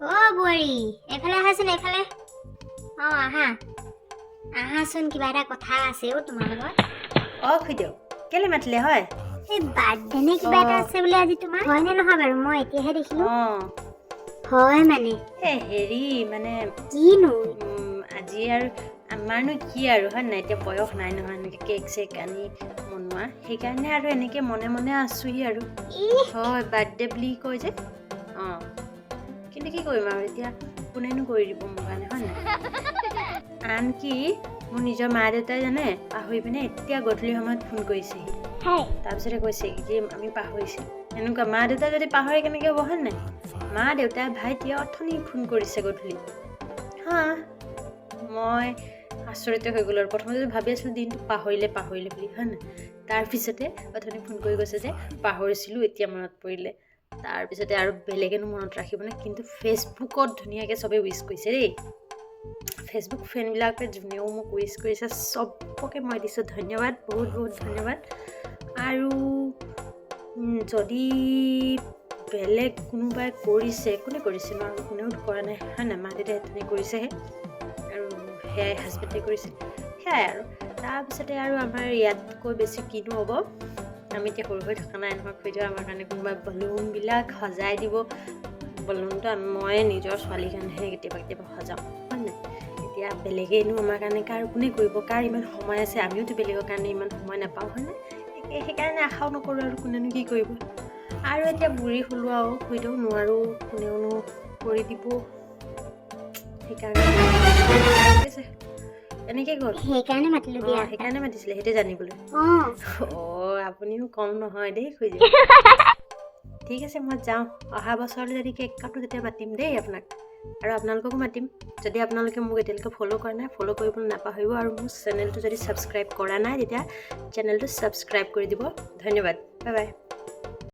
বুঢ়ী এফালে আহাচোন এফালে আহাচোন কিবা এটা কথা আছে তোমাৰ লগত খুইদেউ কেলে মাতিলে হয় এই বাৰ্থডে নে কিবা এটা আছে বোলে আজি তোমাৰ হয় নে নহয় বাৰু মই এতিয়াহে দেখিলো হয় মানে হেৰি মানে কিনো আজি আৰু আমাৰনো কি আৰু হয় নাই এতিয়া বয়স নাই নহয় এনেকৈ কেক চেক আনি বনোৱা সেইকাৰণে আৰু এনেকৈ মনে মনে আছোঁহি আৰু হয় বাৰ্থডে বুলি কয় যে কিন্তু কি কৰিম আৰু এতিয়া কোনেনো কৰি দিব মোৰ কাৰণে হয় নাই আনকি মোৰ নিজৰ মা দেউতাই জানে পাহৰি পিনে এতিয়া গধূলি সময়ত ফোন কৰিছেহি তাৰপিছতে কৈছে যে আমি পাহৰিছোঁ এনেকুৱা মা দেউতাই যদি পাহৰি কেনেকৈ হ'ব হয় নাই মা দেউতাই ভাইটিয়ে অথনি ফোন কৰিছে গধূলি মই আচৰিত হৈ গ'লো আৰু প্ৰথমতে ভাবি আছিলোঁ দিনটো পাহৰিলে বুলি হয় নাই তাৰপিছতে অথনি ফোন কৰি কৈছে যে পাহৰিছিলোঁ এতিয়া মনত পৰিলে তাৰপিছতে আৰু বেলেগেনো মনত ৰাখিবনে কিন্তু ফেচবুকত ধুনীয়াকৈ চবেই উইচ কৰিছে দেই ফেচবুক ফ্ৰেণ্ডবিলাকে যোনেও মোক উইচ কৰিছে চবকে মই দিছোঁ ধন্যবাদ বহুত বহুত ধন্যবাদ আৰু যদি বেলেগ কোনোবাই কৰিছে কোনে কৰিছে ন আৰু কোনেও কৰা নাই হয় নাই মা দেউতাই তেনেকৈ কৰিছেহে আৰু সেয়াই হাজবেণ্ডে কৰিছে সেয়াই আৰু তাৰপিছতে আৰু আমাৰ ইয়াতকৈ বেছি কিনো হ'ব আমি এতিয়া সৰু হৈ থকা নাই নহয় খুইদেউ আমাৰ কাৰণে কোনোবাই বলুনবিলাক সজাই দিব বলুনটো মই নিজৰ ছোৱালীৰ কাৰণেহে কেতিয়াবা সজাওঁ হয় নাই এতিয়া বেলেগেনো আমাৰ কাৰণে কাৰ কোনে কৰিব কাৰ ইমান সময় আছে আমিওতো বেলেগৰ কাৰণে ইমান সময় নাপাওঁ হয় নাই সেইকাৰণে আশাও নকৰোঁ আৰু কোনেনো কি কৰিব আৰু এতিয়া বুঢ়ী হ'লো আৰু খুইদেউ নোৱাৰোঁ কোনেওনো কৰি দিব সেইকাৰণে এনেকৈ গ'ল সেইকাৰণে মাতিলো দিয়া সেইকাৰণে মাতিছিলে সেইটো জানিবলৈ আপুনিও কম নহয় দেই খুইদেউ ঠিক আছে মই যাওঁ অহা বছৰলৈ যদি কেক কাটো তেতিয়া মাতিম দেই আপোনাক আৰু আপোনালোককো মাতিম যদি আপোনালোকে মোক এতিয়ালৈকে ফ'ল' কৰা নাই ফ'ল' কৰিবলৈ নাপাহৰিব আৰু মোৰ চেনেলটো যদি ছাবস্ক্ৰাইব কৰা নাই তেতিয়া চেনেলটো ছাবস্ক্ৰাইব কৰি দিব ধন্যবাদ বাই বাই